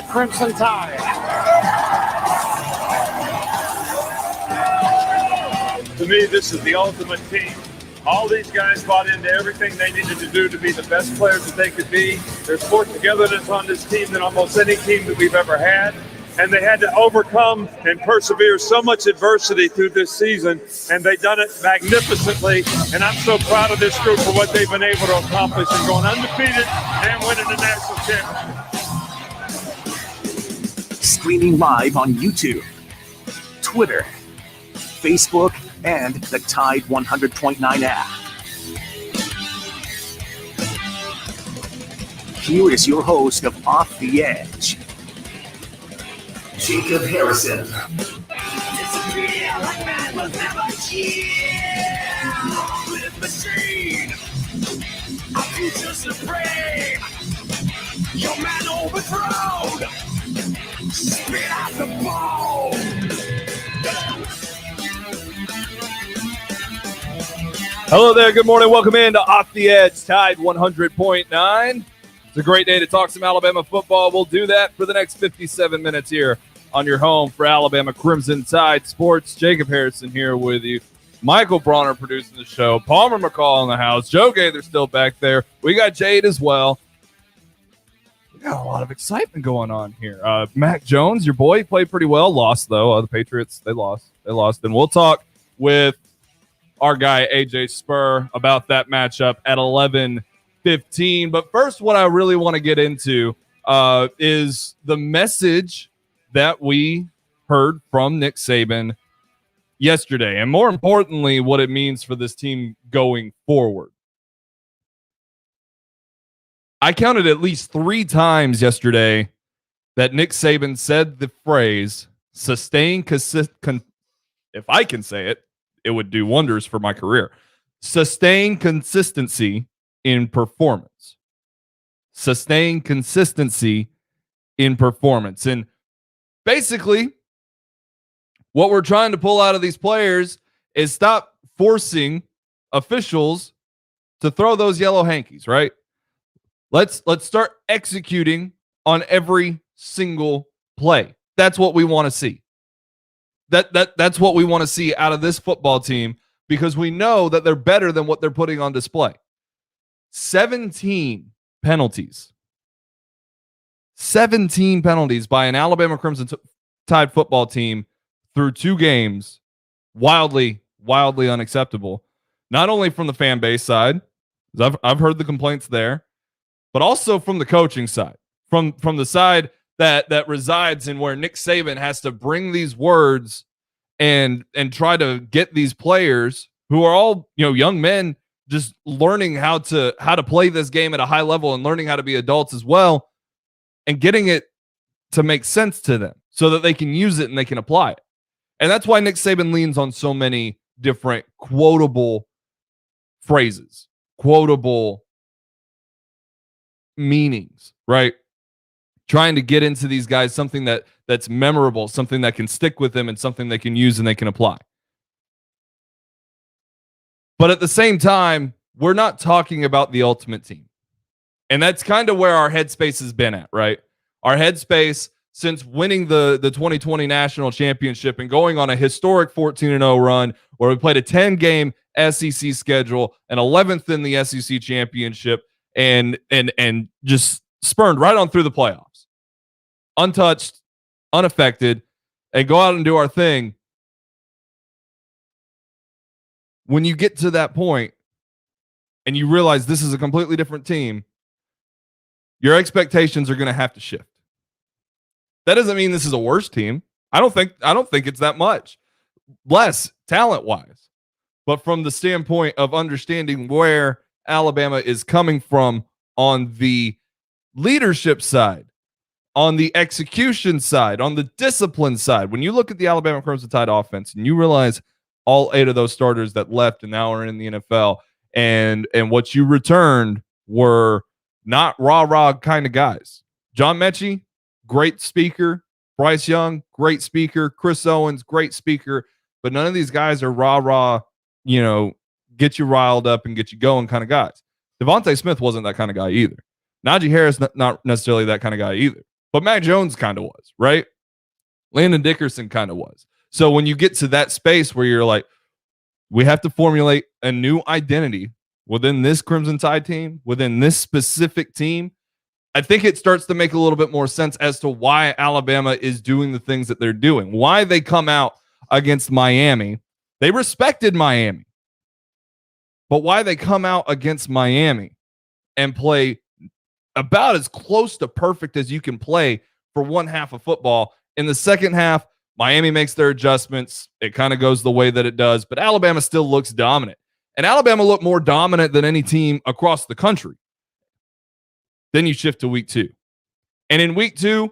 Crimson Tide. To me, this is the ultimate team. All these guys bought into everything they needed to do to be the best players that they could be. There's more togetherness on this team than almost any team that we've ever had. And they had to overcome and persevere so much adversity through this season, and they've done it magnificently. And I'm so proud of this group for what they've been able to accomplish and going undefeated and winning the national championship. Streaming live on YouTube, Twitter, Facebook, and the Tide 100.9 app. Here is your host of Off the Edge, Jacob Harrison. Your man overthrown. Spit out the ball. Hello there. Good morning. Welcome in to Off the Edge, Tide 100.9. It's a great day to talk some Alabama football. We'll do that for the next 57 minutes here on your home for Alabama Crimson Tide Sports. Jacob Harrison here with you. Michael Bronner producing the show. Palmer McCall in the house. Joe Gaither still back there. We got Jade as well. We got a lot of excitement going on here. Mac Jones, your boy, played pretty well. Lost, though. The Patriots, they lost. And we'll talk with our guy, AJ Spurr, about that matchup at 11:15. But first, what I really want to get into is the message that we heard from Nick Saban yesterday, and more importantly, what it means for this team going forward. I counted at least 3 times yesterday that Nick Saban said the phrase sustain if I can say it, it would do wonders for my career. Sustain consistency in performance. Sustain consistency in performance. And basically, what we're trying to pull out of these players is stop forcing officials to throw those yellow hankies, right? Let's start executing on every single play. That's what we want to see. That's what we want to see out of this football team, because we know that they're better than what they're putting on display. 17 penalties. 17 penalties by an Alabama Crimson Tide football team through 2 games. Wildly unacceptable. Not only from the fan base side, I've heard the complaints there, but also from the coaching side. From the side that resides in where Nick Saban has to bring these words and try to get these players who are all, young men, just learning how to play this game at a high level and learning how to be adults as well, and getting it to make sense to them so that they can use it and they can apply it. And that's why Nick Saban leans on so many different quotable phrases, quotable meanings, right? Trying to get into these guys something that's memorable, something that can stick with them, and something they can use and they can apply. But at the same time, we're not talking about the ultimate team. And that's kind of where our headspace has been at, right? Our headspace since winning the 2020 national championship and going on a historic 14-0 run where we played a 10-game SEC schedule, an 11th in the SEC championship, and just spurned right on through the playoffs. Untouched, unaffected, and go out and do our thing. When you get to that point and you realize this is a completely different team, your expectations are going to have to shift. That doesn't mean this is a worse team. I don't think it's that much less talent-wise. But from the standpoint of understanding where Alabama is coming from on the leadership side, on the execution side, on the discipline side, when you look at the Alabama Crimson Tide offense and you realize all 8 of those starters that left and now are in the NFL, and what you returned were not rah-rah kind of guys. John Mechie, great speaker. Bryce Young, great speaker. Chris Owens, great speaker. But none of these guys are rah-rah, get you riled up and get you going kind of guys. Devontae Smith wasn't that kind of guy either. Najee Harris, not necessarily that kind of guy either. But Mac Jones kind of was, right? Landon Dickerson kind of was. So when you get to that space where you're like, we have to formulate a new identity within this Crimson Tide team, within this specific team, I think it starts to make a little bit more sense as to why Alabama is doing the things that they're doing, why they come out against Miami. They respected Miami, but why they come out against Miami and play about as close to perfect as you can play for one half of football. In the second half, Miami makes their adjustments. It kind of goes the way that it does, but Alabama still looks dominant. And Alabama looked more dominant than any team across the country. Then you shift to week 2. And in week 2,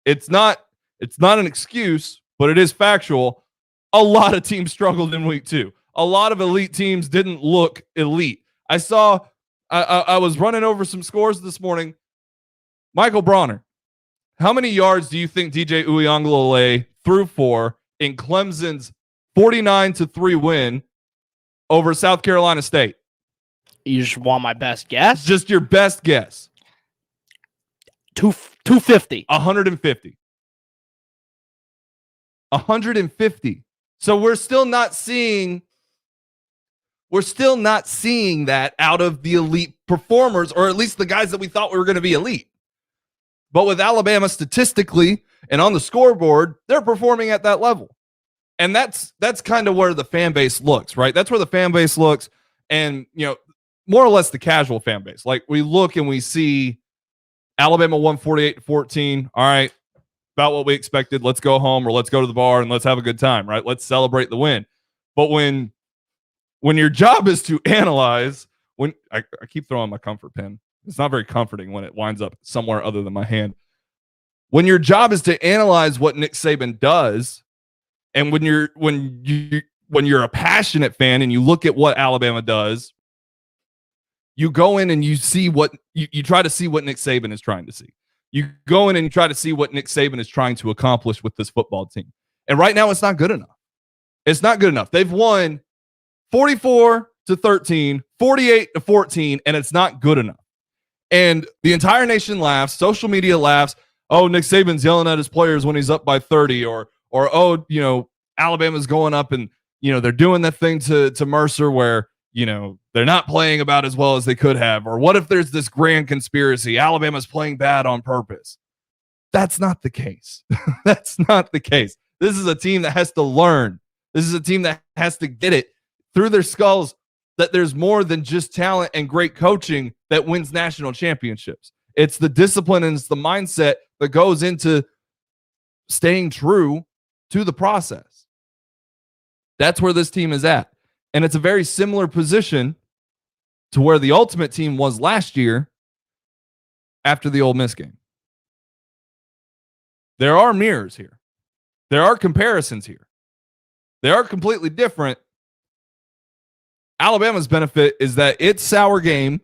it's not an excuse, but it is factual. A lot of teams struggled in week 2. A lot of elite teams didn't look elite. I was running over some scores this morning. Michael Bronner, how many yards do you think DJ Uiagalelei threw for in Clemson's 49-3 win over South Carolina State? You just want my best guess? Just your best guess. 250. 150. 150. So we're still not seeing that out of the elite performers, or at least the guys that we thought we were going to be elite. But with Alabama statistically and on the scoreboard, they're performing at that level. And that's kind of where the fan base looks, right? That's where the fan base looks. And, more or less the casual fan base. Like, we look and we see Alabama won 48-14. All right, about what we expected. Let's go home, or let's go to the bar and let's have a good time, right? Let's celebrate the win. But when your job is to analyze, when I keep throwing my comfort pin, it's not very comforting when it winds up somewhere other than my hand. When your job is to analyze what Nick Saban does, and when you're a passionate fan and you look at what Alabama does, you go in and you see what you try to see what Nick Saban is trying to see. You go in and you try to see what Nick Saban is trying to accomplish with this football team. And right now, it's not good enough. It's not good enough. They've won 44-13, 48-14, and it's not good enough. And the entire nation laughs. Social media laughs. Oh, Nick Saban's yelling at his players when he's up by 30, or Alabama's going up and they're doing that thing to Mercer where they're not playing about as well as they could have. Or what if there's this grand conspiracy? Alabama's playing bad on purpose. That's not the case. That's not the case. This is a team that has to learn. This is a team that has to get it through their skulls that there's more than just talent and great coaching that wins national championships. It's the discipline and it's the mindset that goes into staying true to the process. That's where this team is at. And it's a very similar position to where the Ultimate Team was last year after the Ole Miss game. There are mirrors here. There are comparisons here. They are completely different. Alabama's benefit is that its sour game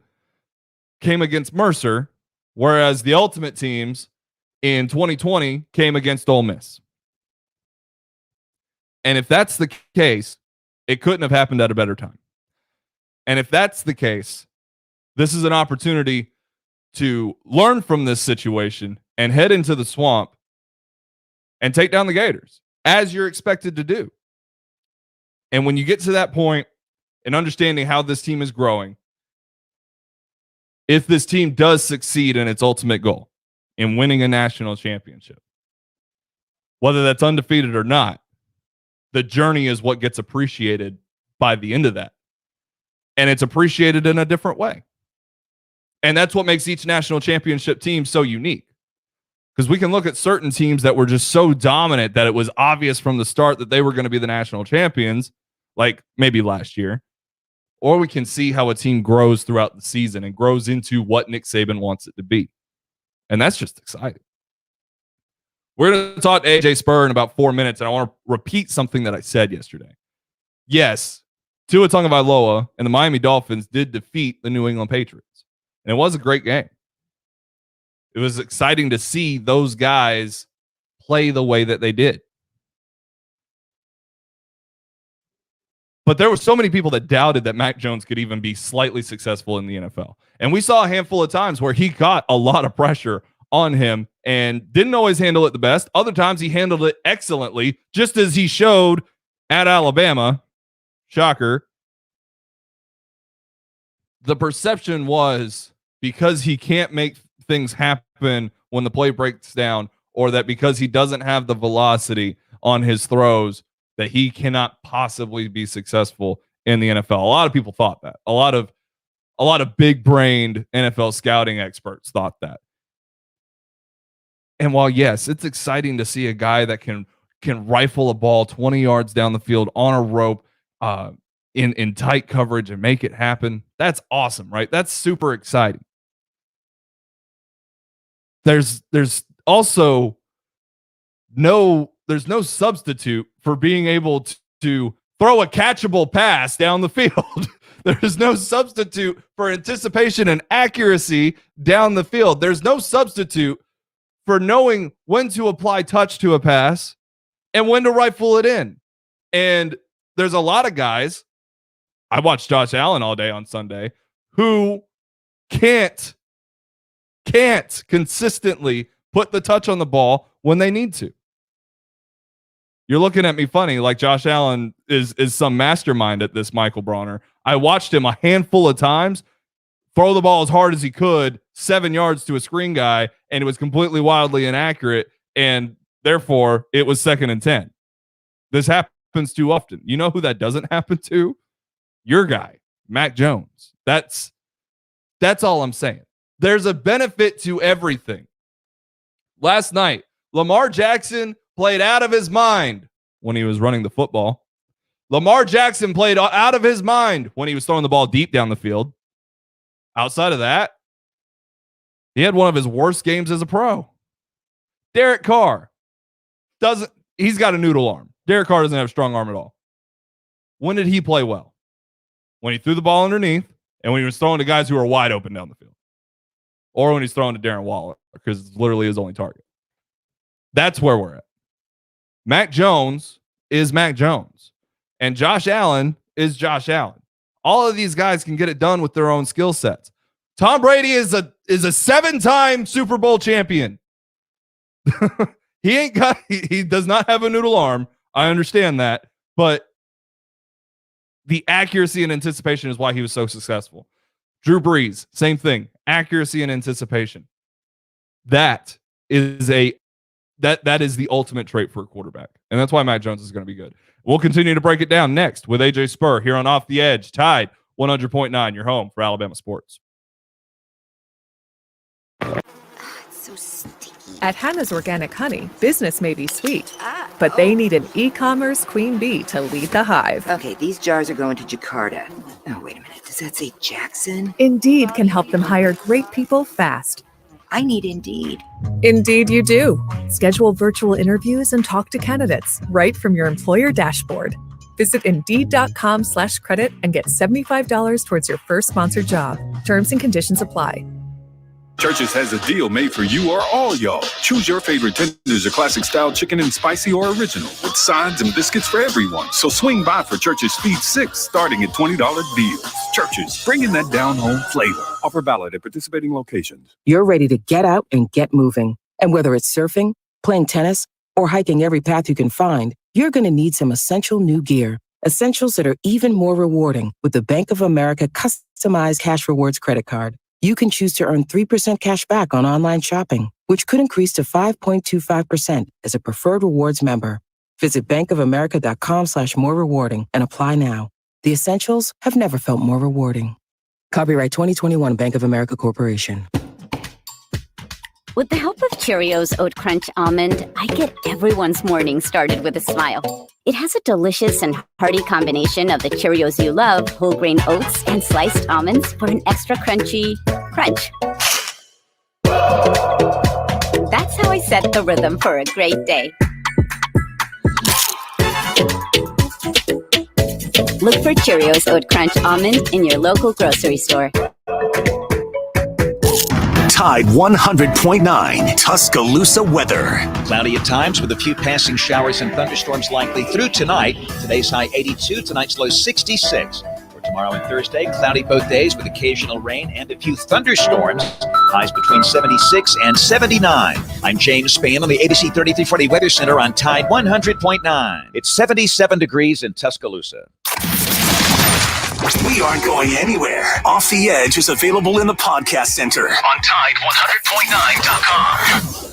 came against Mercer, whereas the Ultimate Teams in 2020 came against Ole Miss. And if that's the case, it couldn't have happened at a better time. And if that's the case, this is an opportunity to learn from this situation and head into the swamp and take down the Gators, as you're expected to do. And when you get to that point and understanding how this team is growing, if this team does succeed in its ultimate goal, in winning a national championship, whether that's undefeated or not, the journey is what gets appreciated by the end of that. And it's appreciated in a different way. And that's what makes each national championship team so unique. Because we can look at certain teams that were just so dominant that it was obvious from the start that they were going to be the national champions, like maybe last year. Or we can see how a team grows throughout the season and grows into what Nick Saban wants it to be. And that's just exciting. We're going to talk to AJ Spurr in about 4 minutes, and I want to repeat something that I said yesterday. Yes, Tua Tagovailoa and the Miami Dolphins did defeat the New England Patriots, and it was a great game. It was exciting to see those guys play the way that they did. But there were so many people that doubted that Mac Jones could even be slightly successful in the NFL. And we saw a handful of times where he got a lot of pressure on him and didn't always handle it the best. Other times he handled it excellently, just as he showed at Alabama. Shocker. The perception was because he can't make things happen when the play breaks down, or that because he doesn't have the velocity on his throws, that he cannot possibly be successful in the NFL. A lot of people thought that. A lot of big-brained NFL scouting experts thought that. And while, yes, it's exciting to see a guy that can rifle a ball 20 yards down the field on a rope in tight coverage and make it happen, that's awesome, right? That's super exciting. There's also no substitute for being able to throw a catchable pass down the field. There's no substitute for anticipation and accuracy down the field. There's no substitute for knowing when to apply touch to a pass and when to rifle it in. And there's a lot of guys, I watched Josh Allen all day on Sunday, who can't consistently put the touch on the ball when they need to. You're looking at me funny like Josh Allen is some mastermind at this, Michael Bronner. I watched him a handful of times throw the ball as hard as he could, 7 yards to a screen guy, and it was completely wildly inaccurate, and therefore it was 2nd and 10. This happens too often. You know who that doesn't happen to? Your guy, Mac Jones. That's all I'm saying. There's a benefit to everything. Last night, Lamar Jackson played out of his mind when he was running the football. Lamar Jackson played out of his mind when he was throwing the ball deep down the field. Outside of that, he had one of his worst games as a pro. Derek Carr he's got a noodle arm. Derek Carr doesn't have a strong arm at all. When did he play well? When he threw the ball underneath and when he was throwing to guys who were wide open down the field. Or when he's throwing to Darren Waller, because it's literally his only target. That's where we're at. Mac Jones is Mac Jones. And Josh Allen is Josh Allen. All of these guys can get it done with their own skill sets. Tom Brady is a 7-time Super Bowl champion. He does not have a noodle arm. I understand that. But the accuracy and anticipation is why he was so successful. Drew Brees, same thing. Accuracy and anticipation. That is the ultimate trait for a quarterback. And that's why Mac Jones is going to be good. We'll continue to break it down next with AJ Spurr here on Off the Edge. Tide 100.9, your home for Alabama sports. So sticky. At Hannah's Organic Honey, business may be sweet, but they need an e-commerce queen bee to lead the hive. Okay, these jars are going to Jakarta. Oh, wait a minute. Does that say Jackson? Indeed can help them hire great people fast. I need Indeed. Indeed you do. Schedule virtual interviews and talk to candidates right from your employer dashboard. Visit Indeed.com/credit and get $75 towards your first sponsored job. Terms and conditions apply. Church's has a deal made for you or all y'all. Choose your favorite tenders or classic style chicken and spicy or original with sides and biscuits for everyone. So swing by for Church's Feed 6 starting at $20 deals. Church's, bringing that down home flavor. Offer valid at participating locations. You're ready to get out and get moving. And whether it's surfing, playing tennis, or hiking every path you can find, you're going to need some essential new gear. Essentials that are even more rewarding with the Bank of America customized cash rewards credit card. You can choose to earn 3% cash back on online shopping, which could increase to 5.25% as a preferred rewards member. Visit bankofamerica.com/more rewarding and apply now. The essentials have never felt more rewarding. Copyright 2021 Bank of America Corporation. With the help of Cheerios Oat Crunch Almond, I get everyone's morning started with a smile. It has a delicious and hearty combination of the Cheerios you love, whole grain oats, and sliced almonds for an extra crunchy crunch. That's how I set the rhythm for a great day. Look for Cheerios Oat Crunch Almond in your local grocery store. Tide 100.9 Tuscaloosa weather. Cloudy at times with a few passing showers and thunderstorms likely through tonight. Today's high 82, tonight's low 66. For tomorrow. tomorrow and Thursday. Cloudy both days with occasional rain and a few thunderstorms. Highs between 76 and 79. I'm James Spann on the ABC 3340 Weather Center on Tide 100.9. It's 77 degrees in Tuscaloosa. We aren't going anywhere. Off the Edge is available in the podcast center on Tide100.9.com.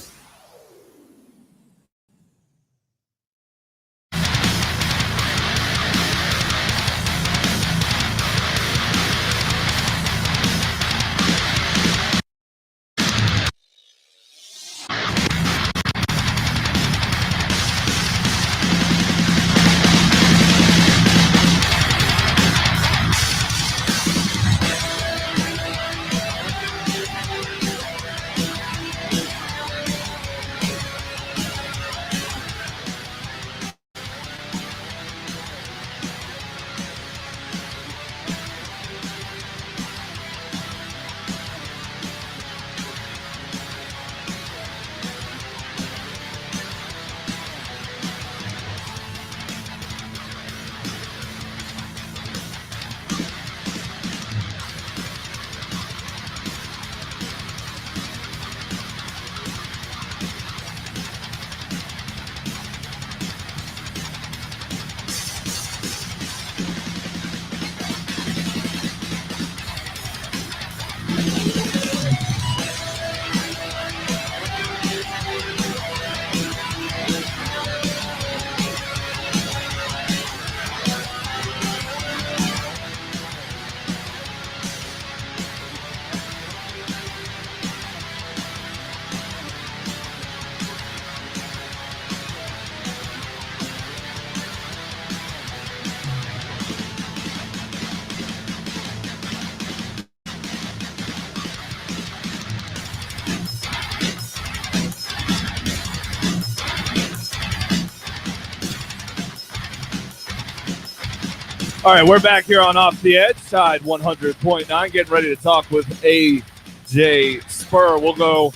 All right, we're back here on Off the Edge, Tide 100.9, getting ready to talk with AJ Spurr. We'll go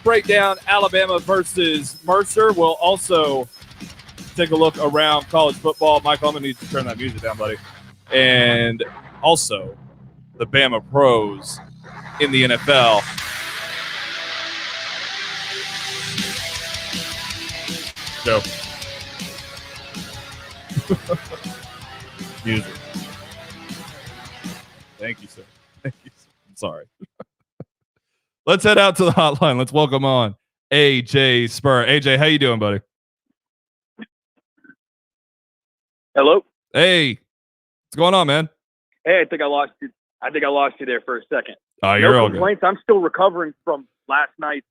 break down Alabama versus Mercer. We'll also take a look around college football. Michael, I'm going to need to turn that music down, buddy. And also the Bama pros in the NFL. Go. Music. Thank you, sir. Thank you, sir. I'm sorry. Let's head out to the hotline. Let's welcome on AJ Spurr. AJ, how you doing, buddy? Hello. Hey, what's going on, man? Hey, I think I lost you. There for a second. Oh, you're no all complaints. I'm still recovering from last night's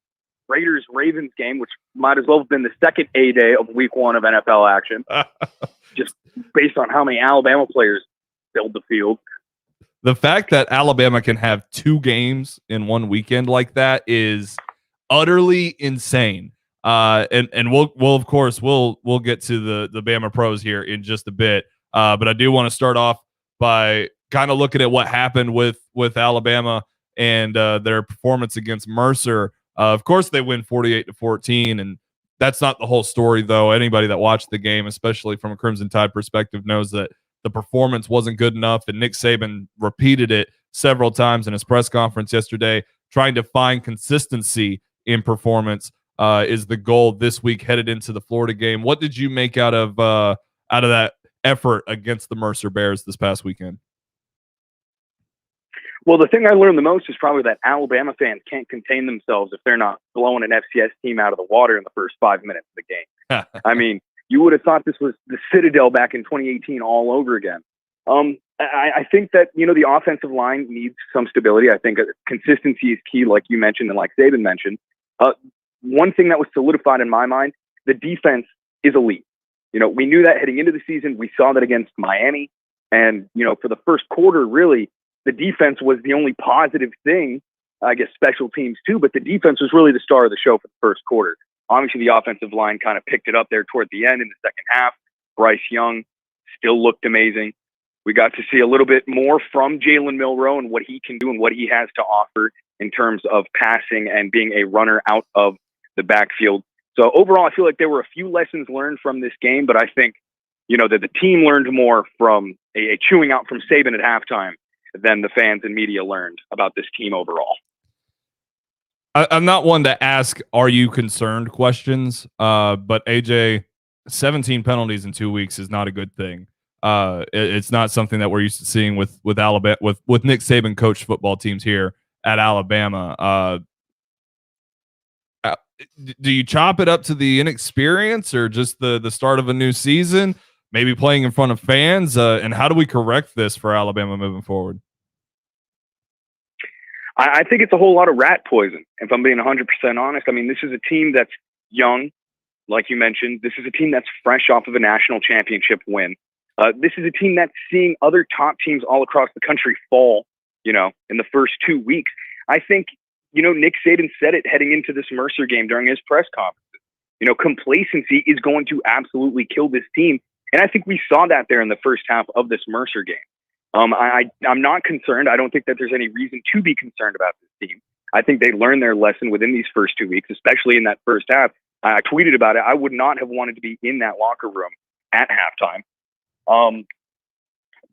Raiders-Ravens game, which might as well have been the second A-day of Week 1 of NFL action. Just based on how many Alabama players filled the field. The fact that Alabama can have 2 games in one weekend like that is utterly insane. And we'll of course we'll get to the Bama pros here in just a bit. But I do want to start off by kind of looking at what happened with Alabama and their performance against Mercer. Of course, they win 48-14, and that's not the whole story, though. Anybody that watched the game, especially from a Crimson Tide perspective, knows that the performance wasn't good enough, and Nick Saban repeated it several times in his press conference yesterday. Trying to find consistency in performance is the goal this week headed into the Florida game. What did you make out of that effort against the Mercer Bears this past weekend? Well, the thing I learned the most is probably that Alabama fans can't contain themselves if they're not blowing an FCS team out of the water in the first 5 minutes of the game. I mean, you would have thought this was the Citadel back in 2018 all over again. I think that, the offensive line needs some stability. I think consistency is key, like you mentioned and like Saban mentioned. One thing that was solidified in my mind, the defense is elite. We knew that heading into the season. We saw that against Miami. And, for the first quarter, really, the defense was the only positive thing. I guess special teams too, but the defense was really the star of the show for the first quarter. Obviously, the offensive line kind of picked it up there toward the end in the second half. Bryce Young still looked amazing. We got to see a little bit more from Jalen Milroe and what he can do and what he has to offer in terms of passing and being a runner out of the backfield. So overall, I feel like there were a few lessons learned from this game, but I think, that the team learned more from a chewing out from Saban at halftime than the fans and media learned about this team overall. I'm not one to ask, are you concerned questions, but AJ, 17 penalties in 2 weeks is not a good thing. It's not something that we're used to seeing with Alabama, with Nick Saban coached football teams here at Alabama. Do you chop it up to the inexperience or just the start of a new season, maybe playing in front of fans? And how do we correct this for Alabama moving forward? I think it's a whole lot of rat poison, if I'm being 100% honest. I mean, this is a team that's young, like you mentioned. This is a team that's fresh off of a national championship win. This is a team that's seeing other top teams all across the country fall, in the first 2 weeks. I think, Nick Saban said it heading into this Mercer game during his press conference. Complacency is going to absolutely kill this team. And I think we saw that there in the first half of this Mercer game. I'm not concerned. I don't think that there's any reason to be concerned about this team. I think they learned their lesson within these first 2 weeks, especially in that first half. I tweeted about it. I would not have wanted to be in that locker room at halftime.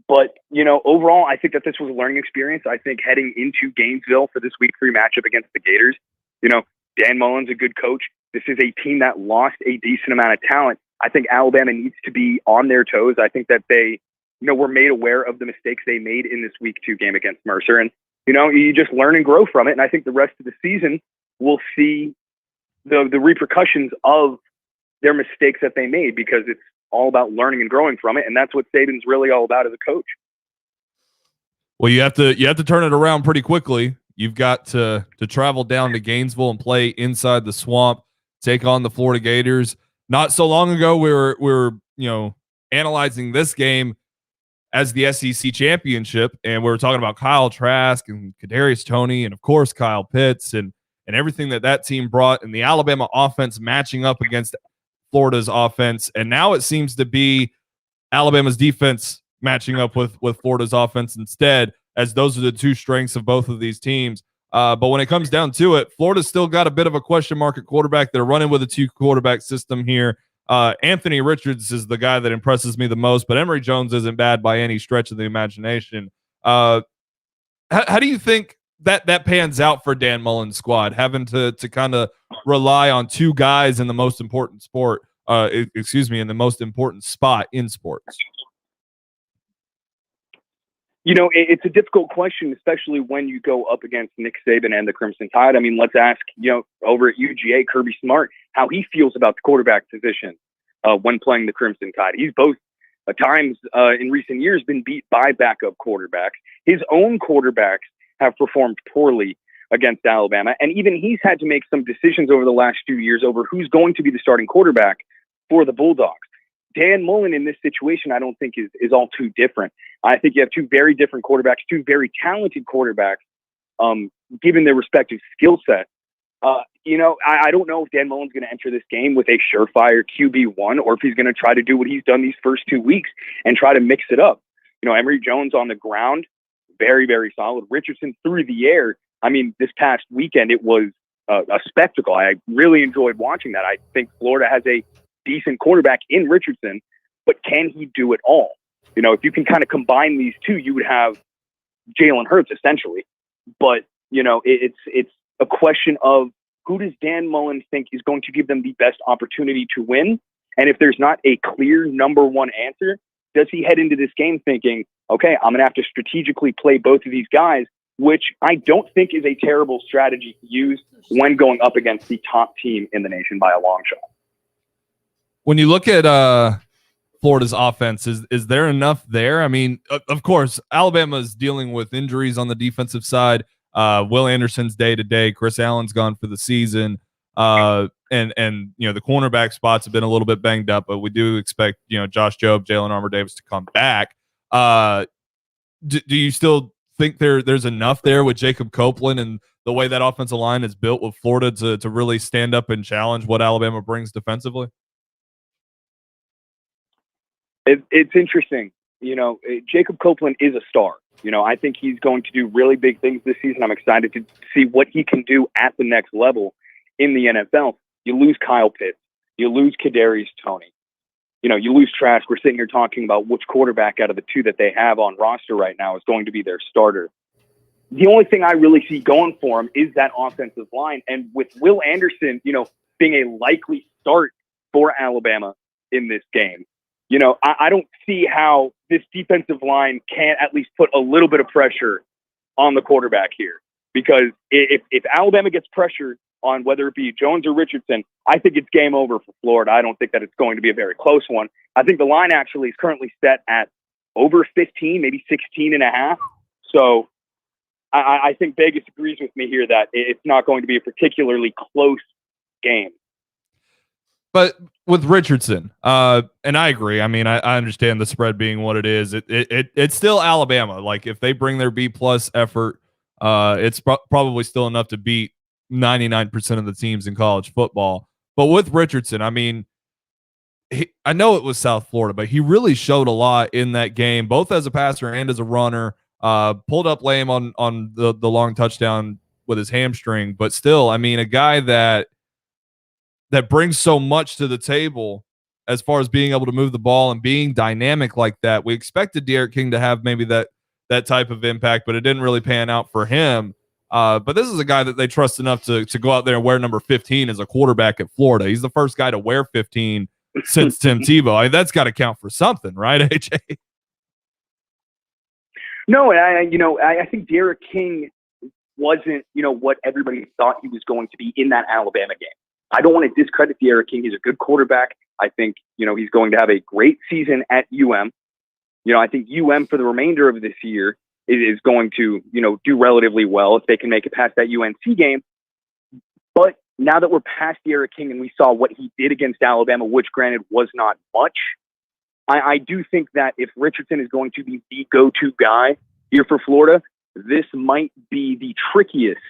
But overall, I think that this was a learning experience. I think heading into Gainesville for this week 3 matchup against the Gators, Dan Mullen's a good coach. This is a team that lost a decent amount of talent. I think Alabama needs to be on their toes. I think that they were made aware of the mistakes they made in this week 2 game against Mercer. And, you just learn and grow from it. And I think the rest of the season will see the repercussions of their mistakes that they made, because it's all about learning and growing from it. And that's what Saban's really all about as a coach. Well, you have to turn it around pretty quickly. You've got to travel down to Gainesville and play inside the swamp, take on the Florida Gators. Not so long ago, we were analyzing this game as the SEC championship, and we were talking about Kyle Trask and Kadarius Toney, and of course Kyle Pitts, and everything that team brought, and the Alabama offense matching up against Florida's offense. And now it seems to be Alabama's defense matching up with Florida's offense instead, as those are the two strengths of both of these teams. But when it comes down to it, Florida's still got a bit of a question mark at quarterback. They're running with a 2-quarterback system here. Anthony Richards is the guy that impresses me the most, but Emory Jones isn't bad by any stretch of the imagination. How do you think that pans out for Dan Mullen's squad, having to kind of rely on 2 guys in the most important sport, in the most important spot in sports? It's a difficult question, especially when you go up against Nick Saban and the Crimson Tide. I mean, let's ask, over at UGA, Kirby Smart, how he feels about the quarterback position when playing the Crimson Tide. He's both at times in recent years been beat by backup quarterbacks. His own quarterbacks have performed poorly against Alabama, and even he's had to make some decisions over the last few years over who's going to be the starting quarterback for the Bulldogs. Dan Mullen in this situation, I don't think is all too different. I think you have 2 very different quarterbacks, 2 very talented quarterbacks, given their respective skill sets. I don't know if Dan Mullen's going to enter this game with a surefire QB1, or if he's going to try to do what he's done these first 2 weeks and try to mix it up. Emory Jones on the ground, very, very solid. Richardson through the air. I mean, this past weekend, it was a spectacle. I really enjoyed watching that. I think Florida has a decent quarterback in Richardson, but can he do it all? If you can kind of combine these 2, you would have Jalen Hurts essentially. But, it's a question of who does Dan Mullen think is going to give them the best opportunity to win? And if there's not a clear number 1 answer, does he head into this game thinking, okay, I'm going to have to strategically play both of these guys, which I don't think is a terrible strategy to use when going up against the top team in the nation by a long shot. When you look at Florida's offense, is there enough there? I mean, of course, Alabama is dealing with injuries on the defensive side. Will Anderson's day-to-day. Chris Allen's gone for the season. And the cornerback spots have been a little bit banged up, but we do expect, Josh Jobe, Jalen Armour-Davis to come back. Do you still think there's enough there with Jacob Copeland and the way that offensive line is built with Florida to really stand up and challenge what Alabama brings defensively? It's interesting. Jacob Copeland is a star. I think he's going to do really big things this season. I'm excited to see what he can do at the next level in the NFL. You lose Kyle Pitts. You lose Kadarius Toney. You lose Trask. We're sitting here talking about which quarterback out of the two that they have on roster right now is going to be their starter. The only thing I really see going for him is that offensive line. And with Will Anderson, being a likely start for Alabama in this game, I don't see how this defensive line can't at least put a little bit of pressure on the quarterback here. Because if Alabama gets pressured on whether it be Jones or Richardson, I think it's game over for Florida. I don't think that it's going to be a very close one. I think the line actually is currently set at over 15, maybe 16.5. So I think Vegas agrees with me here that it's not going to be a particularly close game. But with Richardson, and I agree. I mean, I understand the spread being what it is. It's still Alabama. Like if they bring their B+ effort, it's probably still enough to beat 99% of the teams in college football. But with Richardson, I mean, I know it was South Florida, but he really showed a lot in that game, both as a passer and as a runner. Pulled up lame on the long touchdown with his hamstring, but still, I mean, a guy that brings so much to the table as far as being able to move the ball and being dynamic like that. We expected Derek King to have maybe that type of impact, but it didn't really pan out for him. But this is a guy that they trust enough to go out there and wear number 15 as a quarterback at Florida. He's the first guy to wear 15 since Tim Tebow. I mean, that's got to count for something, right, AJ? No, I think Derek King wasn't, what everybody thought he was going to be in that Alabama game. I don't want to discredit Derek King. He's a good quarterback. I think, he's going to have a great season at UM. I think UM for the remainder of this year is going to, do relatively well if they can make it past that UNC game. But now that we're past Derek King and we saw what he did against Alabama, which granted was not much, I do think that if Richardson is going to be the go-to guy here for Florida, this might be the trickiest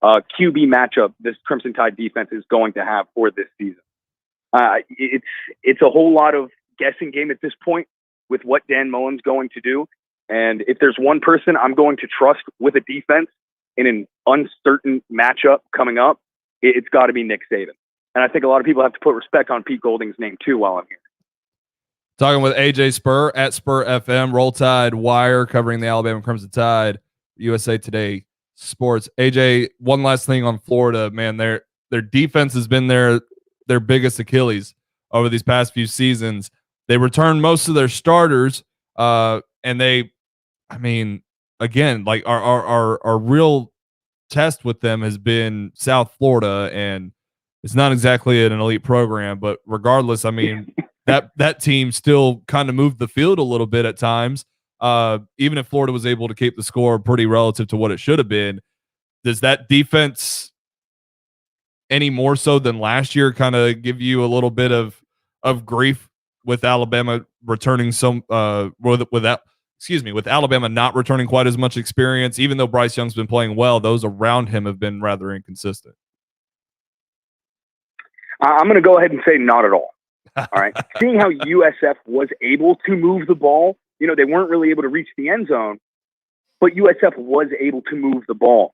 QB matchup this Crimson Tide defense is going to have for this season. It's a whole lot of guessing game at this point with what Dan Mullen's going to do. And if there's one person I'm going to trust with a defense in an uncertain matchup coming up, it's got to be Nick Saban. And I think a lot of people have to put respect on Pete Golding's name too while I'm here. Talking with AJ Spurr at Spurr FM, Roll Tide Wire, covering the Alabama Crimson Tide, USA Today Sports. AJ, one last thing on Florida, man. Their defense has been their biggest Achilles over these past few seasons. They returned most of their starters, and again, like our real test with them has been South Florida, and it's not exactly an elite program, but regardless, I mean. That team still kind of moved the field a little bit at times. Even if Florida was able to keep the score pretty relative to what it should have been, does that defense any more so than last year kind of give you a little bit of grief with Alabama returning with Alabama not returning quite as much experience, even though Bryce Young's been playing well, those around him have been rather inconsistent? I'm going to go ahead and say not at all. All right. Seeing how USF was able to move the ball, they weren't really able to reach the end zone, but USF was able to move the ball.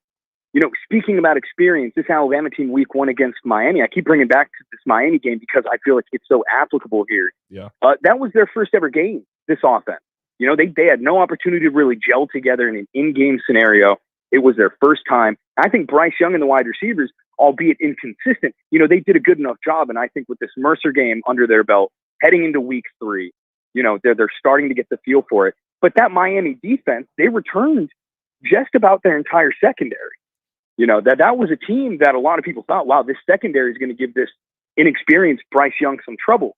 Speaking about experience, this Alabama team week 1 against Miami, I keep bringing back to this Miami game because I feel like it's so applicable here. Yeah. That was their first ever game, this offense. They had no opportunity to really gel together in an in-game scenario. It was their first time. I think Bryce Young and the wide receivers, albeit inconsistent, they did a good enough job. And I think with this Mercer game under their belt, heading into week 3, they're starting to get the feel for it. But that Miami defense, they returned just about their entire secondary. That was a team that a lot of people thought, wow, this secondary is going to give this inexperienced Bryce Young some trouble.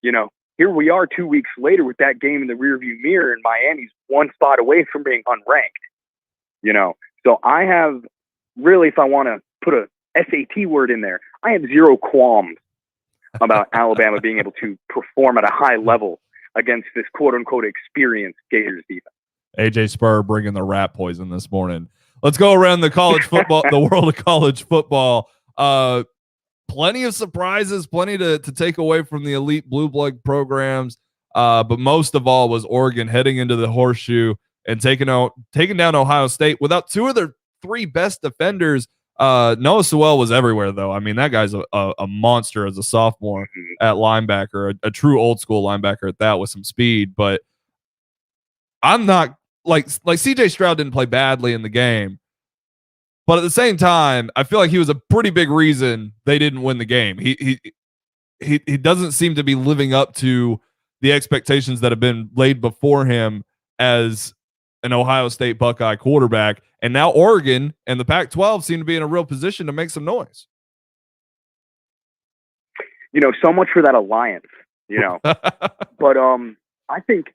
Here we are 2 weeks later with that game in the rearview mirror, and Miami's one spot away from being unranked. So I have really, if I want to put a SAT word in there, I have zero qualms about Alabama being able to perform at a high level against this quote unquote experienced Gators defense. AJ Spurr bringing the rat poison this morning. Let's go around the college football, the world of college football. Plenty of surprises, plenty to take away from the elite blue blood programs. But most of all was Oregon heading into the horseshoe and taking down Ohio State without 2 of their 3 best defenders. Noah Sewell was everywhere, though. I mean, that guy's a monster as a sophomore. at linebacker, a true old school linebacker at that with some speed. But I'm not like CJ Stroud didn't play badly in the game. But at the same time, I feel like he was a pretty big reason they didn't win the game. He doesn't seem to be living up to the expectations that have been laid before him as an Ohio State Buckeye quarterback. And now Oregon and the Pac-12 seem to be in a real position to make some noise. So much for that alliance, but I think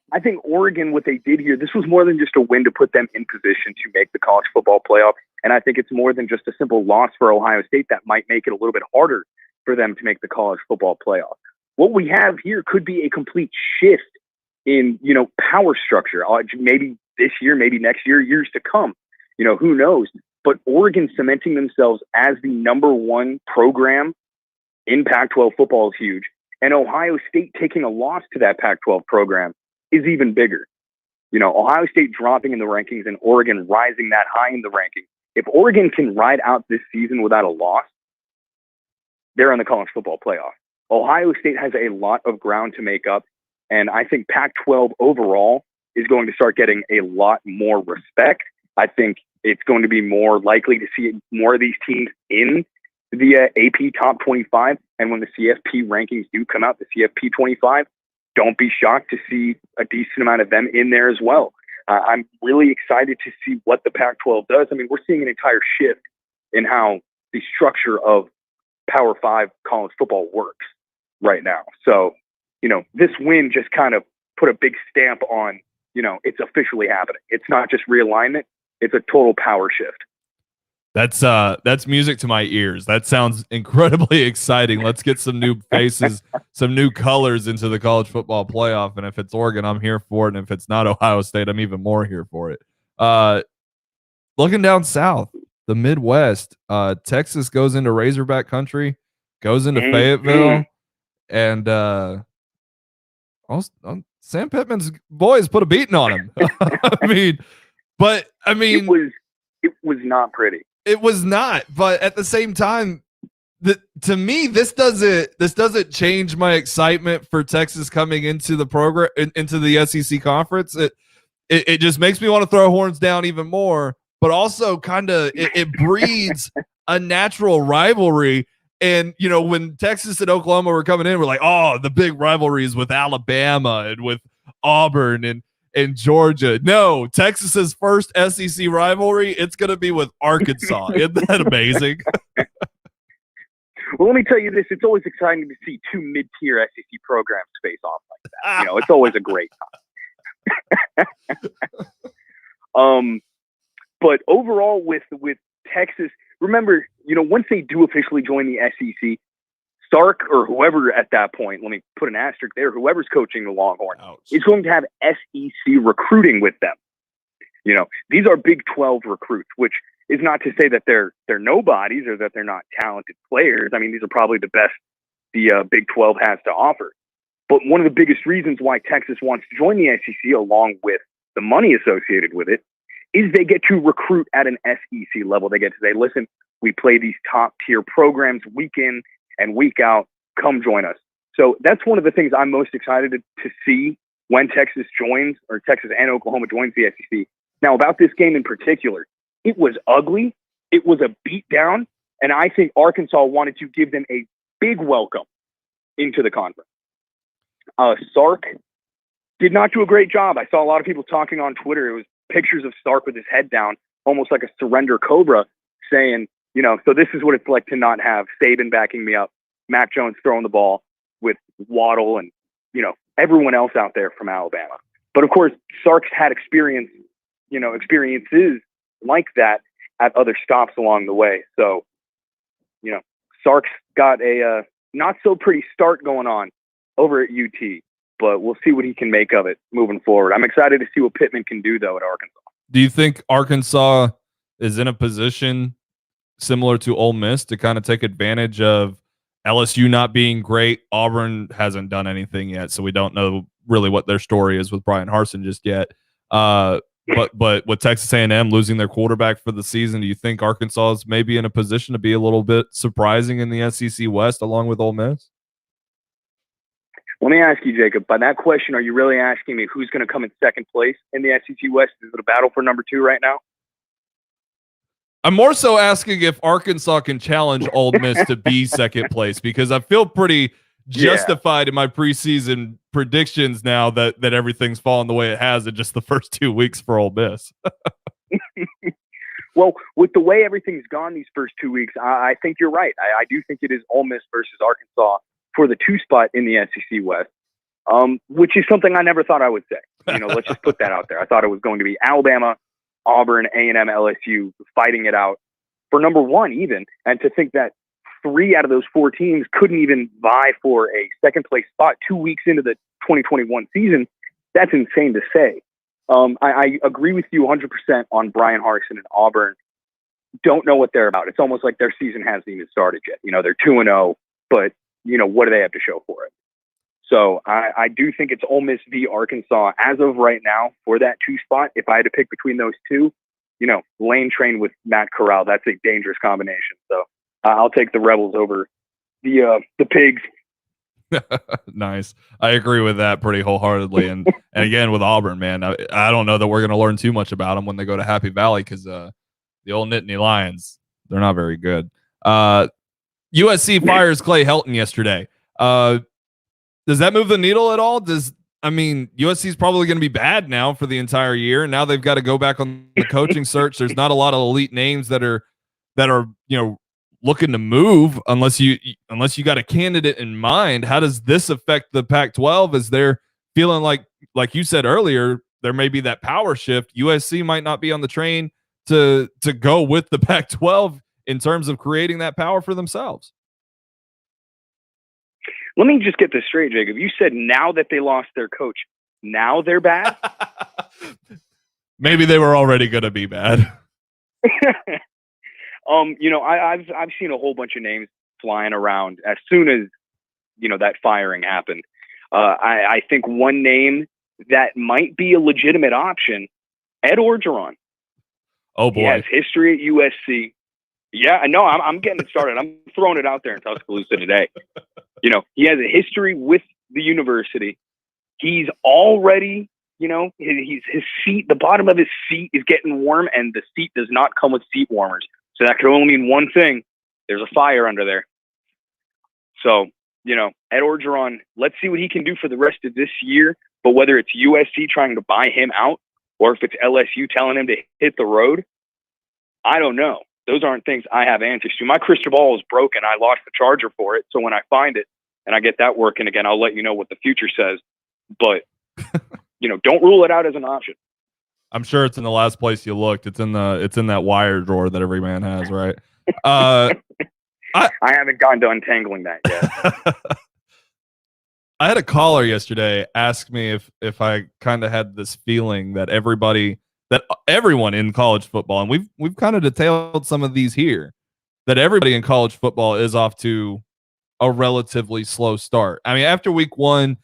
Oregon, what they did here, this was more than just a win to put them in position to make the college football playoff. And I think it's more than just a simple loss for Ohio State that might make it a little bit harder for them to make the college football playoff. What we have here could be a complete shift in, power structure. Maybe this year, maybe next year, years to come. Who knows? But Oregon cementing themselves as the number one program in Pac-12 football is huge. And Ohio State taking a loss to that Pac-12 program is even bigger. Ohio State dropping in the rankings and Oregon rising that high in the rankings. If Oregon can ride out this season without a loss, they're in the college football playoff. Ohio State has a lot of ground to make up. And I think Pac-12 overall is going to start getting a lot more respect. I think it's going to be more likely to see more of these teams in the AP top 25. And when the CFP rankings do come out, the CFP 25, don't be shocked to see a decent amount of them in there as well. I'm really excited to see what the Pac-12 does. I mean, we're seeing an entire shift in how the structure of Power 5 college football works right now. So, this win just kind of put a big stamp on, it's officially happening. It's not just realignment. It's a total power shift. That's music to my ears. That sounds incredibly exciting. Let's get some new faces, some new colors into the college football playoff. And if it's Oregon, I'm here for it. And if it's not Ohio State, I'm even more here for it. Looking down south, the Midwest, Texas goes into Razorback country, goes into Fayetteville, and Sam Pittman's boys put a beating on him. it was not pretty. It was not, but at the same time, to me, this doesn't change my excitement for Texas coming into the program, into the SEC conference. It just makes me want to throw horns down even more, but also kind of it breeds a natural rivalry. And when Texas and Oklahoma were coming in, we're like, oh, the big rivalries with Alabama and with Auburn and Georgia. No, Texas's first SEC rivalry, it's going to be with Arkansas. Isn't that amazing? Well, let me tell you this. It's always exciting to see two mid-tier SEC programs face off like that. It's always a great time. But overall with Texas, remember, once they do officially join the SEC, Sark or whoever at that point, let me put an asterisk there, whoever's coaching the Longhorns is going to have SEC recruiting with them. These are Big 12 recruits, which is not to say that they're nobodies or that they're not talented players. I mean, these are probably the best the Big 12 has to offer. But one of the biggest reasons why Texas wants to join the SEC, along with the money associated with it, is they get to recruit at an SEC level. They get to say, listen, we play these top tier programs week in and week out, come join us. So that's one of the things I'm most excited to see when Texas joins, or Texas and Oklahoma joins the SEC. Now, about this game in particular, it was ugly. It was a beatdown. And I think Arkansas wanted to give them a big welcome into the conference. Sark did not do a great job. I saw a lot of people talking on Twitter. It was pictures of Sark with his head down, almost like a surrender cobra, saying, so this is what it's like to not have Saban backing me up, Mac Jones throwing the ball with Waddle and, everyone else out there from Alabama. But of course, Sark's had experiences like that at other stops along the way. So, Sark's got a not so pretty start going on over at UT, but we'll see what he can make of it moving forward. I'm excited to see what Pittman can do, though, at Arkansas. Do you think Arkansas is in a position similar to Ole Miss to kind of take advantage of LSU not being great? Auburn hasn't done anything yet, so we don't know really what their story is with Brian Harsin just yet. But with Texas A&M losing their quarterback for the season, do you think Arkansas is maybe in a position to be a little bit surprising in the SEC West along with Ole Miss? Let me ask you, Jacob, by that question, are you really asking me who's going to come in second place in the SEC West? Is it a battle for number 2 right now? I'm more so asking if Arkansas can challenge Ole Miss to be second place, because I feel pretty justified in my preseason predictions now that everything's fallen the way it has in just the first 2 weeks for Ole Miss. Well, with the way everything's gone these first 2 weeks, I think you're right. I do think it is Ole Miss versus Arkansas for the 2 spot in the SEC West, which is something I never thought I would say. Let's just put that out there. I thought it was going to be Alabama, Auburn, A&M, LSU fighting it out for number 1 even, and to think that 3 out of those 4 teams couldn't even vie for a second place spot 2 weeks into the 2021 season, that's insane to say. I agree with you 100% on Brian Harsin and Auburn. Don't know what they're about. It's almost like their season hasn't even started yet. They're 2-0, but what do they have to show for it? So I do think it's Ole Miss v. Arkansas as of right now for that 2 spot. If I had to pick between those 2, Lane Train with Matt Corral, that's a dangerous combination. So I'll take the Rebels over the Pigs. Nice. I agree with that pretty wholeheartedly. And again, with Auburn, man, I don't know that we're going to learn too much about them when they go to Happy Valley, because the old Nittany Lions, they're not very good. USC fires Clay Helton yesterday. Does that move the needle at all? USC is probably going to be bad now for the entire year. Now they've got to go back on the coaching search. There's not a lot of elite names that are looking to move unless you got a candidate in mind. How does this affect the Pac-12? Is they're feeling like you said earlier, there may be that power shift. USC might not be on the train to go with the Pac-12 in terms of creating that power for themselves. Let me just get this straight, Jacob. You said now that they lost their coach, now they're bad? Maybe they were already going to be bad. I've seen a whole bunch of names flying around as soon as, that firing happened. I think one name that might be a legitimate option, Ed Orgeron. Oh boy. He has history at USC. Yeah, I know. I'm getting it started. I'm throwing it out there in Tuscaloosa today. He has a history with the university. He's already, his seat, the bottom of his seat is getting warm, and the seat does not come with seat warmers. So that could only mean one thing. There's a fire under there. So, Ed Orgeron, let's see what he can do for the rest of this year. But whether it's USC trying to buy him out or if it's LSU telling him to hit the road, I don't know. Those aren't things I have answers to. My crystal ball is broken. I lost the charger for it. So when I find it and I get that working again, I'll let you know what the future says. But, don't rule it out as an option. I'm sure it's in the last place you looked. It's in that wire drawer that every man has, right? I haven't gotten to untangling that yet. I had a caller yesterday ask me if I kind of had this feeling that everyone in college football, and we've kind of detailed some of these here, that everybody in college football is off to a relatively slow start. I mean, after week 1,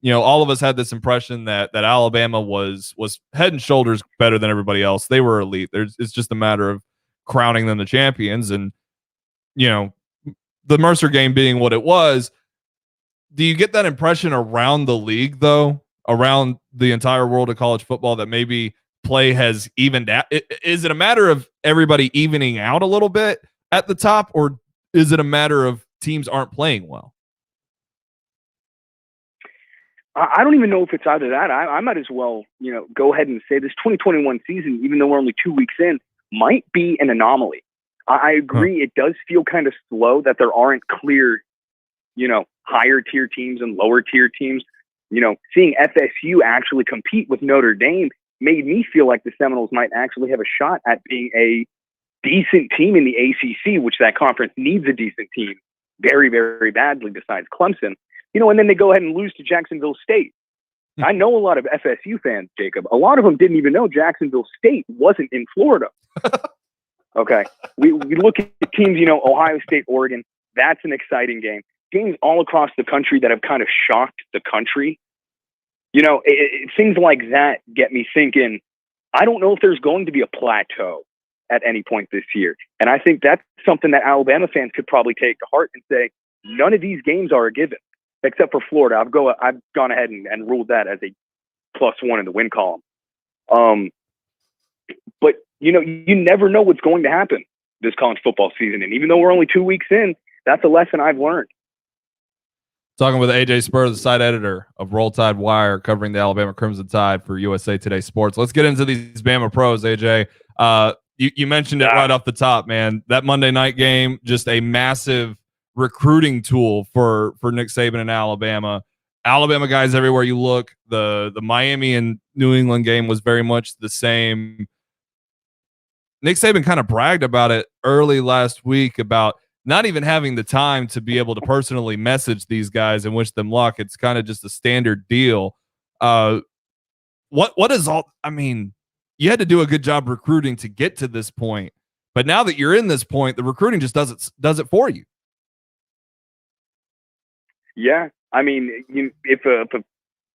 all of us had this impression that Alabama was head and shoulders better than everybody else. They were elite. It's just a matter of crowning them the champions. And, the Mercer game being what it was, do you get that impression around the league, though, around the entire world of college football, that maybe play has evened out? Is it a matter of everybody evening out a little bit at the top, or is it a matter of teams aren't playing well? I don't even know if it's either that. I might as well, go ahead and say this 2021 season, even though we're only 2 weeks in, might be an anomaly. I agree. It does feel kind of slow that there aren't clear, higher tier teams and lower tier teams. Seeing FSU actually compete with Notre Dame made me feel like the Seminoles might actually have a shot at being a decent team in the ACC, which that conference needs a decent team very, very badly besides Clemson. And then they go ahead and lose to Jacksonville State. I know a lot of FSU fans, Jacob. A lot of them didn't even know Jacksonville State wasn't in Florida. Okay. We look at teams, Ohio State, Oregon. That's an exciting game. Games all across the country that have kind of shocked the country. Things like that get me thinking, I don't know if there's going to be a plateau at any point this year. And I think that's something that Alabama fans could probably take to heart and say, none of these games are a given. except for Florida. I've gone ahead and ruled that as a +1 in the win column. But you never know what's going to happen this college football season. And even though we're only 2 weeks in, that's a lesson I've learned. Talking with AJ Spurr, the site editor of Roll Tide Wire, covering the Alabama Crimson Tide for USA Today Sports. Let's get into these Bama pros, AJ. You mentioned it right off the top, man. That Monday night game, just a massive recruiting tool for Nick Saban and Alabama. Alabama guys everywhere you look. The Miami and New England game was very much the same. Nick Saban kind of bragged about it early last week about not even having the time to be able to personally message these guys and wish them luck. It's kind of just a standard deal. What is all? I mean, you had to do a good job recruiting to get to this point, but now that you're in this point, the recruiting just does it for you. Yeah, I mean, if a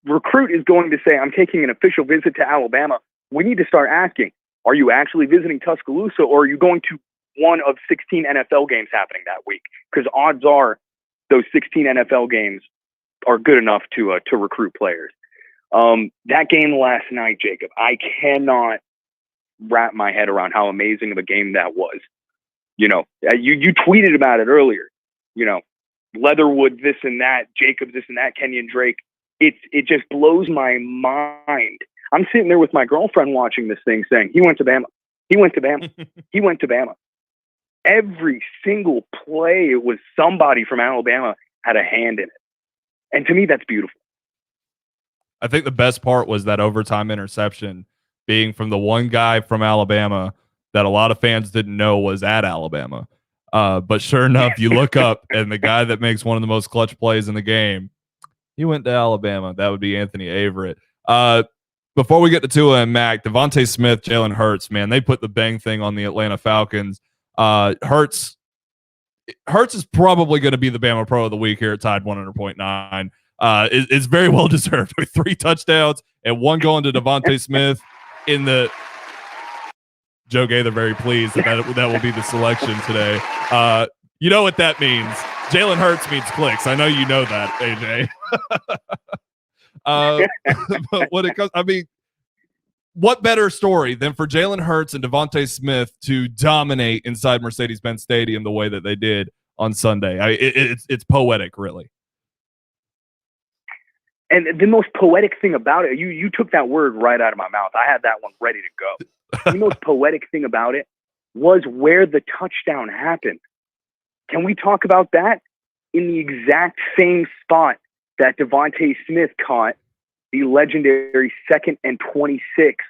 recruit is going to say, "I'm taking an official visit to Alabama," we need to start asking, are you actually visiting Tuscaloosa, or are you going to one of 16 NFL games happening that week? Because odds are those 16 NFL games are good enough to recruit players. That game last night, Jacob, I cannot wrap my head around how amazing of a game that was. You tweeted about it earlier. Leatherwood, this and that, Jacobs, this and that, Kenyon Drake. It just blows my mind. I'm sitting there with my girlfriend watching this thing saying, he went to Bama. He went to Bama. He went to Bama. Every single play, it was somebody from Alabama had a hand in it. And to me, that's beautiful. I think the best part was that overtime interception being from the one guy from Alabama that a lot of fans didn't know was at Alabama. But sure enough, you look up and the guy that makes one of the most clutch plays in the game, he went to Alabama. That would be Anthony Averett. Before we get to Tua and Mac, Devontae Smith, Jalen Hurts, man, they put the bang thing on the Atlanta Falcons. Hurts is probably going to be the Bama Pro of the Week here at Tide 100.9. It's very well deserved with 3 touchdowns and 1 going to Devontae Smith in the Joe Gaither very pleased that will be the selection today. You know what that means. Jalen Hurts means clicks. I know you know that, AJ. But when it comes, I mean, what better story than for Jalen Hurts and Devontae Smith to dominate inside Mercedes-Benz Stadium the way that they did on Sunday? It's poetic, really. And the most poetic thing about it, you took that word right out of my mouth. I had that one ready to go. The most poetic thing about it was where the touchdown happened. Can we talk about that? In the exact same spot that Devontae Smith caught the legendary 2nd and 26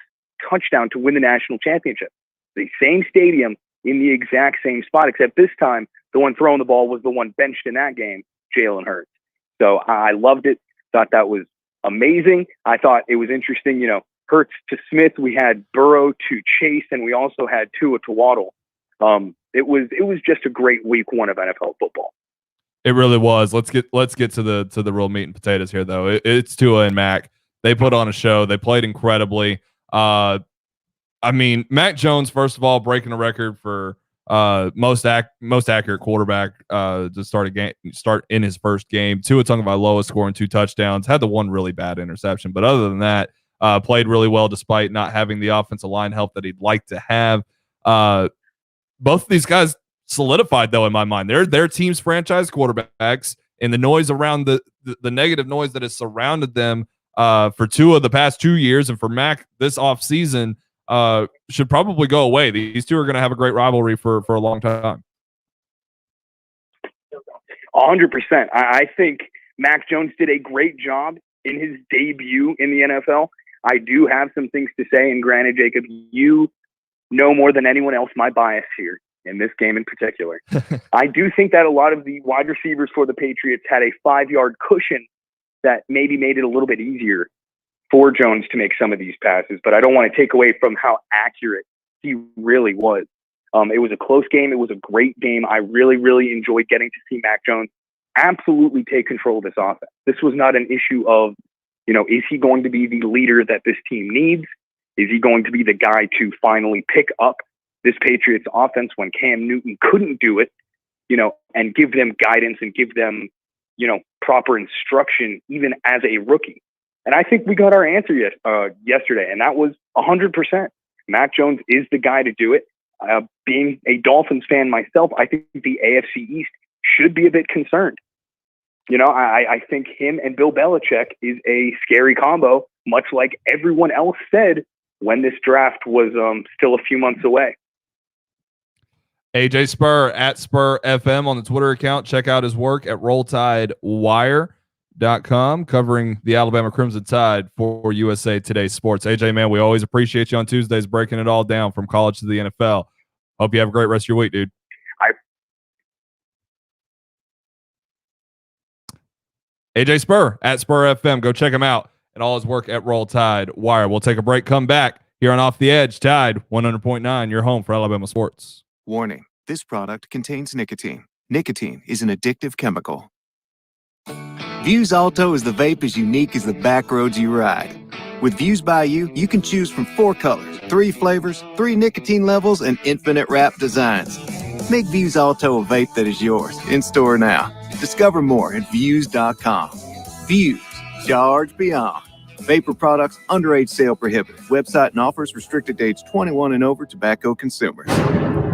touchdown to win the national championship. The same stadium in the exact same spot, except this time the one throwing the ball was the one benched in that game, Jalen Hurts. So I loved it. Thought that was amazing. I thought it was interesting, Hurts to Smith. We had Burrow to Chase, and we also had Tua to Waddle. It was just a great week 1 of NFL football. It really was. Let's get to the real meat and potatoes here, though. It's Tua and Mac. They put on a show. They played incredibly. I mean, Mac Jones, first of all, breaking a record for most accurate quarterback to start in his first game. Tua Tagovailoa scoring 2 touchdowns. Had the one really bad interception, but other than that, played really well despite not having the offensive line help that he'd like to have. Both of these guys solidified, though, in my mind. They're team's franchise quarterbacks, and the noise around the negative noise that has surrounded them for Tua the past 2 years and for Mac this offseason should probably go away. These two are going to have a great rivalry for a long time. 100%. I think Mac Jones did a great job in his debut in the NFL. I do have some things to say, and granted, Jacob, you know more than anyone else my bias here in this game in particular. I do think that a lot of the wide receivers for the Patriots had a 5-yard cushion that maybe made it a little bit easier for Jones to make some of these passes, but I don't want to take away from how accurate he really was. It was a close game. It was a great game. I really, really enjoyed getting to see Mac Jones absolutely take control of this offense. This was not an issue of, is he going to be the leader that this team needs? Is he going to be the guy to finally pick up this Patriots offense when Cam Newton couldn't do it, and give them guidance and give them, proper instruction even as a rookie. And I think we got our answer yesterday, and that was 100%. Mac Jones is the guy to do it. Being a Dolphins fan myself, I think the AFC East should be a bit concerned. I think him and Bill Belichick is a scary combo, much like everyone else said when this draft was still a few months away. AJ Spurr at Spurr FM on the Twitter account. Check out his work at RollTideWire.com, covering the Alabama Crimson Tide for USA Today Sports. AJ, man, we always appreciate you on Tuesdays breaking it all down from college to the NFL. Hope you have a great rest of your week, dude. AJ Spurr at Spurr FM. Go check him out and all his work at Roll Tide Wire. We'll take a break, come back here on Off the Edge, Tide 100.9, your home for Alabama sports. Warning, this product contains nicotine. Nicotine is an addictive chemical. Views Alto is the vape as unique as the back roads you ride. With Views by You, you can choose from 4 colors, 3 flavors, 3 nicotine levels, and infinite wrap designs. Make Views Alto a vape that is yours. In store now. Discover more at Views.com. Views. Charge beyond. Vapor products, underage sale prohibited. Website and offers restricted to age 21 and over tobacco consumers.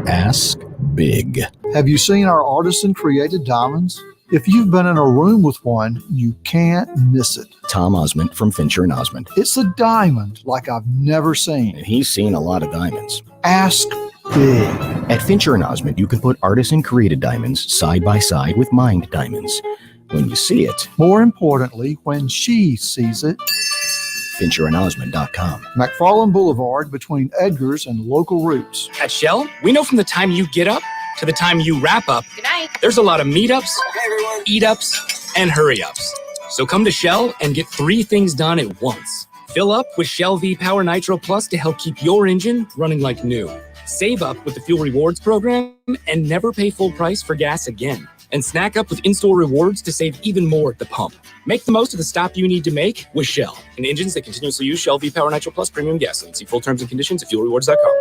Ask big. Have you seen our artisan-created diamonds? If you've been in a room with one, you can't miss it. Tom Osmond from Fincher and Osmond. It's a diamond like I've never seen. And he's seen a lot of diamonds. Ask big. At Fincher and Osmond, you can put artisan-created diamonds side by side with mined diamonds. When you see it. More importantly, when she sees it. FincherandOsmond.com. McFarland Boulevard between Edgar's and Local Roots. At Shell, we know from the time you get up to the time you wrap up, good night, there's a lot of meetups, eat-ups, and hurry-ups. So come to Shell and get 3 things done at once. Fill up with Shell V-Power Nitro Plus to help keep your engine running like new. Save up with the Fuel Rewards program and never pay full price for gas again. And snack up with in-store rewards to save even more at the pump. Make the most of the stop you need to make with Shell and engines that continuously use Shell V-Power Nitro Plus premium gasoline. See full terms and conditions at fuelrewards.com.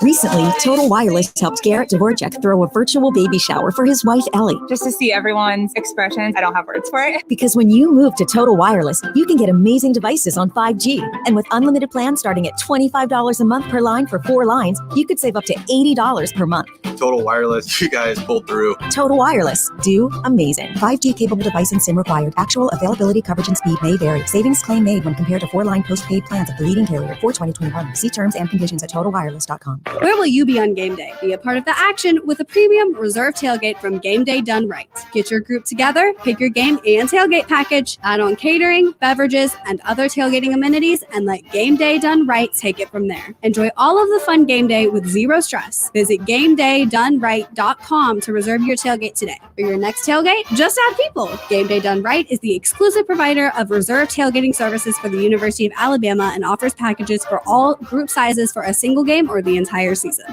Recently, Total Wireless helped Garrett Dvorak throw a virtual baby shower for his wife, Ellie. just to see everyone's expressions. I don't have words for it. Because when you move to Total Wireless, you can get amazing devices on 5G. And with unlimited plans starting at $25 a month per line for 4 lines, you could save up to $80 per month. Total Wireless, you guys pulled through. Total Wireless. Do amazing. 5G capable device and SIM required. Actual availability, coverage, and speed may vary. Savings claim made when compared to 4-line postpaid plans of the leading carrier for 2021. See terms and conditions at TotalWireless.com. Where will you be on game day? Be a part of the action with a premium reserve tailgate from Game Day Done Right. Get your group together, pick your game and tailgate package, add on catering, beverages, and other tailgating amenities, and let Game Day Done Right take it from there. Enjoy all of the fun game day with zero stress. Visit GameDayDoneRight.com to reserve your tailgate today. For your next tailgate, just add people. Game Day Done Right is the exclusive provider of reserve tailgating services for the University of Alabama and offers packages for all group sizes for a single game or the entire season.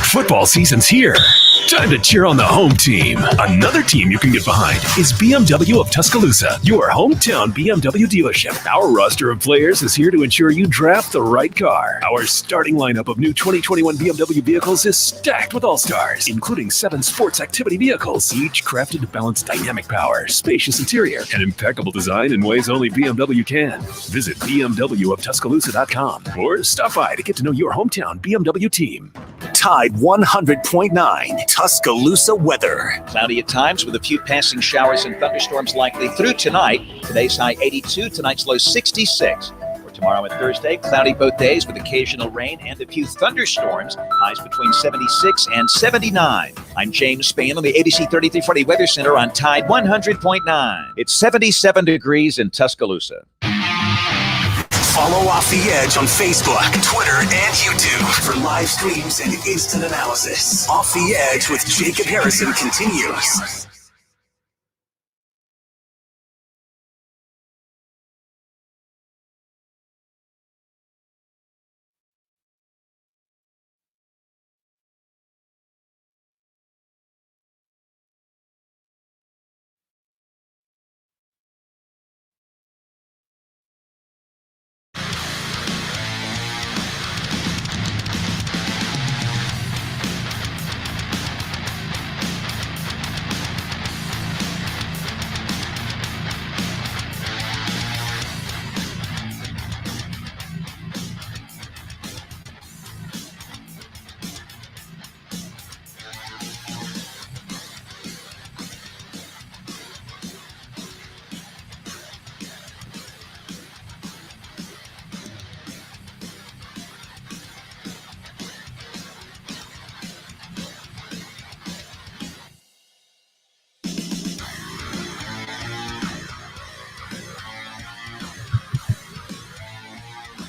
Football season's here. Time to cheer on the home team. Another team you can get behind is BMW of Tuscaloosa, your hometown BMW dealership. Our roster of players is here to ensure you draft the right car. Our starting lineup of new 2021 BMW vehicles is stacked with all-stars, including 7 sports activity vehicles, each crafted to balance dynamic power, spacious interior, and impeccable design in ways only BMW can. Visit BMWofTuscaloosa.com or stop by to get to know your hometown BMW team. Tide 100.9 Tuscaloosa weather. Cloudy at times with a few passing showers and thunderstorms likely through tonight. Today's high 82, tonight's low 66. For tomorrow and Thursday, cloudy both days with occasional rain and a few thunderstorms. Highs between 76 and 79. I'm James Spain on the ABC 3340 Weather Center on Tide 100.9. It's 77 degrees in Tuscaloosa. Follow Off the Edge on Facebook, Twitter, and YouTube for live streams and instant analysis. Off the Edge with Jacob Harrison continues.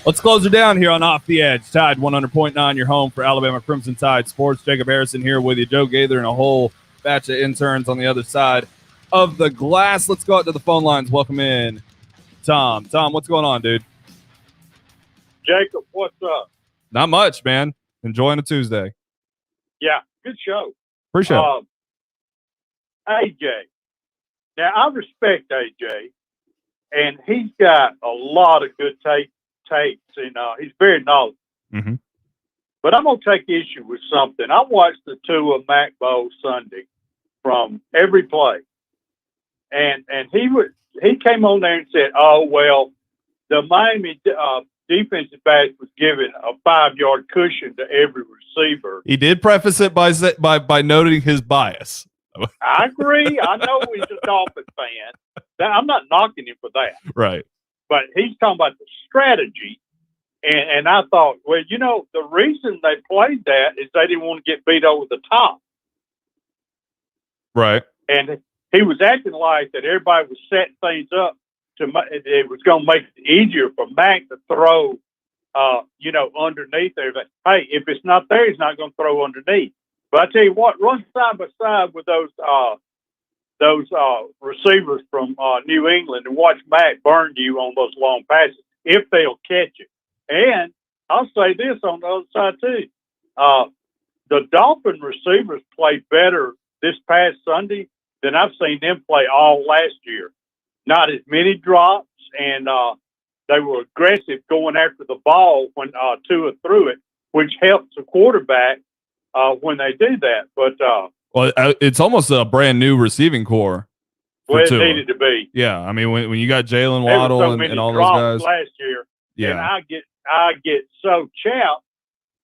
Let's close her down here on Off the Edge. Tide 100.9, your home for Alabama Crimson Tide Sports. Jacob Harrison here with you. Joe Gaither and a whole batch of interns on the other side of the glass. Let's go out to the phone lines. Welcome in Tom. Tom, what's going on, dude? Jacob, what's up? Not much, man. Enjoying a Tuesday. Yeah, good show. Appreciate it. AJ. Now, I respect AJ, and he's got a lot of good takes, and he's very knowledgeable. Mm-hmm. But I'm going to take issue with something. I watched the Tua Mac Bowl Sunday from every play, and he came on there and said, "Oh well, the Miami defensive back was given a 5-yard cushion to every receiver." He did preface it by noting his bias. I agree. I know he's a Dolphin fan. I'm not knocking him for that. Right. But he's talking about the strategy. And I thought, well, the reason they played that is they didn't want to get beat over the top. Right. And he was acting like that everybody was setting things up it was going to make it easier for Mac to throw, underneath there. But, hey, if it's not there, he's not going to throw underneath. But I tell you what, run side by side with those receivers from New England and watch Mac burn you on those long passes if they'll catch it. And I'll say this on the other side too: the Dolphin receivers played better this past Sunday than I've seen them play all last year. Not as many drops, and they were aggressive going after the ball when Tua threw it, which helps the quarterback when they do that. But it's almost a brand new receiving core. Well, it Tua. needed to be. Yeah, I mean when you got Jalen Waddle and all those guys last year. Yeah, and I get so chapped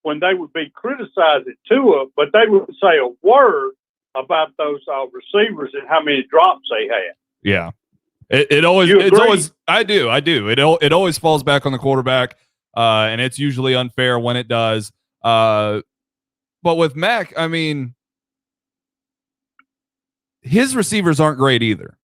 when they would be criticizing Tua, but they would say a word about those receivers and how many drops they had. Yeah. It's always I do. It always falls back on the quarterback, and it's usually unfair when it does. But with Mac, I mean, his receivers aren't great either,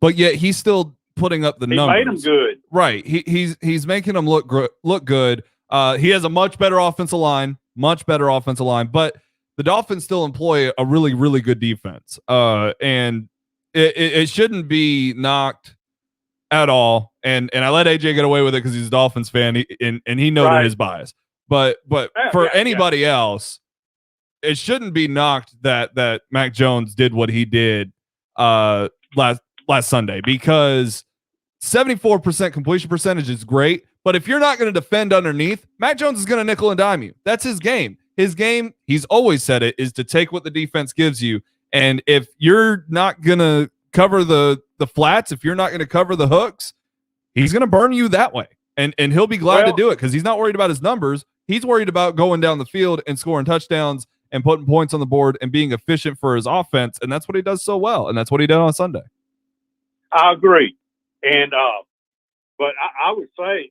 but yet he's still putting up the numbers. He made them good, right? He's making them look good. He has a much better offensive line, but the Dolphins still employ a really, really good defense, and it shouldn't be knocked at all. And I let AJ get away with it because he's a Dolphins fan, and he noted his bias. But for anybody else, it shouldn't be knocked that Mac Jones did what he did last Sunday, because 74% completion percentage is great. But if you're not going to defend underneath, Mac Jones is going to nickel and dime you. That's his game. His game, he's always said it, is to take what the defense gives you. And if you're not going to cover the flats, if you're not going to cover the hooks, he's going to burn you that way. And he'll be glad to do it because he's not worried about his numbers. He's worried about going down the field and scoring touchdowns and putting points on the board and being efficient for his offense. And that's what he does so well. And that's what he did on Sunday. I agree. And but I would say,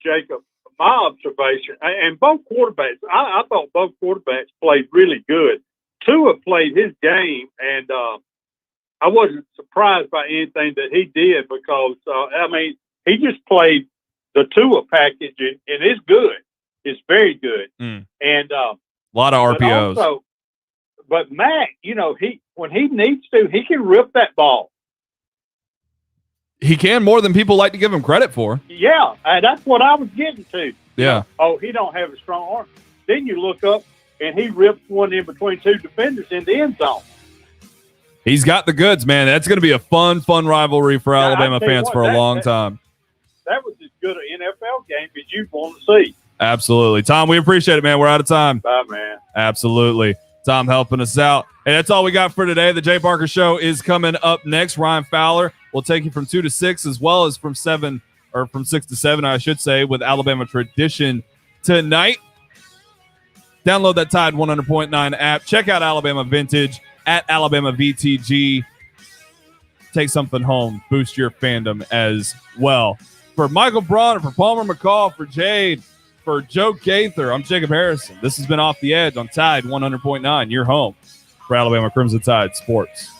Jacob, my observation, and both quarterbacks, I thought both quarterbacks played really good. Tua played his game, and I wasn't surprised by anything that he did because, he just played the Tua package, and it's good. It's very good. And a lot of RPOs. But Mac, when he needs to, he can rip that ball. He can more than people like to give him credit for. Yeah, and that's what I was getting to. Yeah. He don't have a strong arm. Then you look up, and he rips one in between two defenders in the end zone. He's got the goods, man. That's going to be a fun rivalry for Alabama fans for a long time. That was as good an NFL game as you'd want to see. Absolutely. Tom, we appreciate it, man. We're out of time. Bye, man. Absolutely. Tom helping us out. And that's all we got for today. The Jay Parker Show is coming up next. Ryan Fowler will take you from 2 to 6, as well as from 6 to 7, I should say, with Alabama Tradition tonight. Download that Tide 100.9 app. Check out Alabama Vintage at Alabama VTG. Take something home. Boost your fandom as well. For Michael Braun, for Palmer McCall, for Jade, for Joe Gaither, I'm Jacob Harrison. This has been Off the Edge on Tide 100.9, your home for Alabama Crimson Tide Sports.